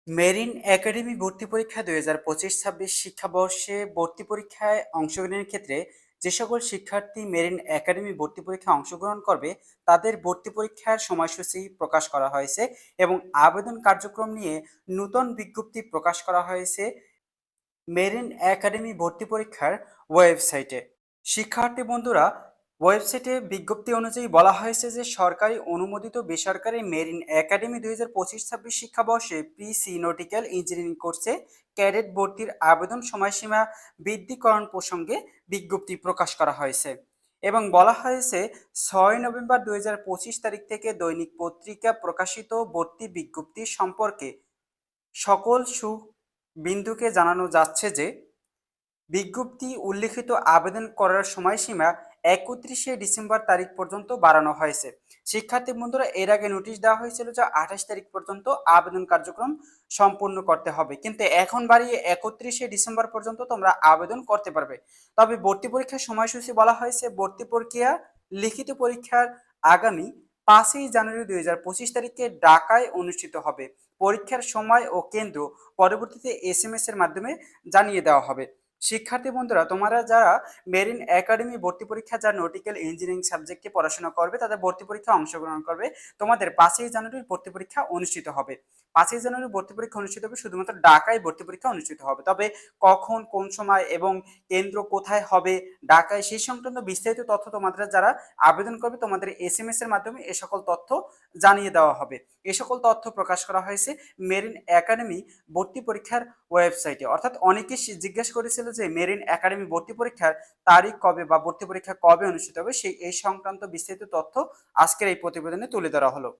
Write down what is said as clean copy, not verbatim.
Marine academy ভর্তি পরীক্ষা ২০২৫-২৬ শিক্ষাবর্ষে ভর্তি পরীক্ষায় অংশগ্রহণের ক্ষেত্রে যে সকল শিক্ষার্থী মেরিন একাডেমি ভর্তি পরীক্ষায় অংশগ্রহণ করবে তাদের ভর্তি পরীক্ষার সময়সূচি প্রকাশ করা হয়েছে এবং আবেদন কার্যক্রম নিয়ে নূতন বিজ্ঞপ্তি প্রকাশ করা হয়েছে মেরিন একাডেমি ভর্তি পরীক্ষার ওয়েবসাইটে। শিক্ষার্থী বন্ধুরা, ওয়েবসাইটে বিজ্ঞপ্তি অনুযায়ী বলা হয়েছে যে সরকারি অনুমোদিত বেসরকারি মেরিন একাডেমি ২০২৫-২৬ শিক্ষাবর্ষে প্রি-সি নটিক্যাল ইঞ্জিনিয়ারিং কোর্সে ক্যাডেট ভর্তির আবেদন সময়সীমা বৃদ্ধিকরণ প্রসঙ্গে বিজ্ঞপ্তি প্রকাশ করা হয়েছে এবং বলা হয়েছে ৬ নভেম্বর ২০২৫ তারিখ থেকে দৈনিক পত্রিকা প্রকাশিত ভর্তি বিজ্ঞপ্তি সম্পর্কে সকল বিন্দুকে জানানো যাচ্ছে যে বিজ্ঞপ্তি উল্লিখিত আবেদন করার সময়সীমা ৩১ ডিসেম্বর তারিখ পর্যন্ত বাড়ানো হয়েছে। শিক্ষার্থী বন্ধুরা, এর আগে নোটিশ দেওয়া হয়েছিল যে ২৮ তারিখ পর্যন্ত আবেদন কার্যক্রম সম্পূর্ণ করতে হবে, কিন্তু এখন বাড়িয়ে ৩১ ডিসেম্বর পর্যন্ত তোমরা আবেদন করতে পারবে। তবে ভর্তি পরীক্ষার সময়সূচি বলা হয়েছে ভর্তি প্রক্রিয়া লিখিত পরীক্ষার আগামী ৫ই জানুয়ারি ২০২৫ তারিখে ঢাকায় অনুষ্ঠিত হবে। পরীক্ষার সময় ও কেন্দ্র পরবর্তীতে SMS এর মাধ্যমে জানিয়ে দেওয়া হবে। শিক্ষার্থী বন্ধুরা, তোমরা যারা মেরিন একাডেমি ভর্তি পরীক্ষা যা নটিক্যাল ইঞ্জিনিয়ারিং সাবজেক্টে পড়াশোনা করবে তাদের ভর্তি পরীক্ষা অংশগ্রহণ করবে, তোমাদের ৫ই জানুয়ারি ভর্তি পরীক্ষা অনুষ্ঠিত হবে। ৫ই জানুয়ারি ভর্তি পরীক্ষা অনুষ্ঠিত হবে, শুধুমাত্র ঢাকায় ভর্তি পরীক্ষা অনুষ্ঠিত হবে। তবে কখন, কোন সময় এবং কেন্দ্র কোথায় হবে ঢাকায়, সেই সংক্রান্ত বিস্তারিত তথ্য তোমাদের যারা আবেদন করবে তোমাদের SMS এর মাধ্যমে এ সকল তথ্য জানিয়ে দেওয়া হবে। এ সকল তথ্য প্রকাশ করা হয়েছে মেরিন একাডেমি ভর্তি পরীক্ষার ওয়েবসাইটে। অর্থাৎ অনেকে জিজ্ঞেস করেছিল যে মেরিন একাডেমি ভর্তি পরীক্ষার তারিখ কবে বা ভর্তি পরীক্ষা কবে অনুষ্ঠিত হবে, এই সংক্রান্ত বিস্তারিত তথ্য আজকের এই প্রতিবেদনে তুলে ধরা হলো।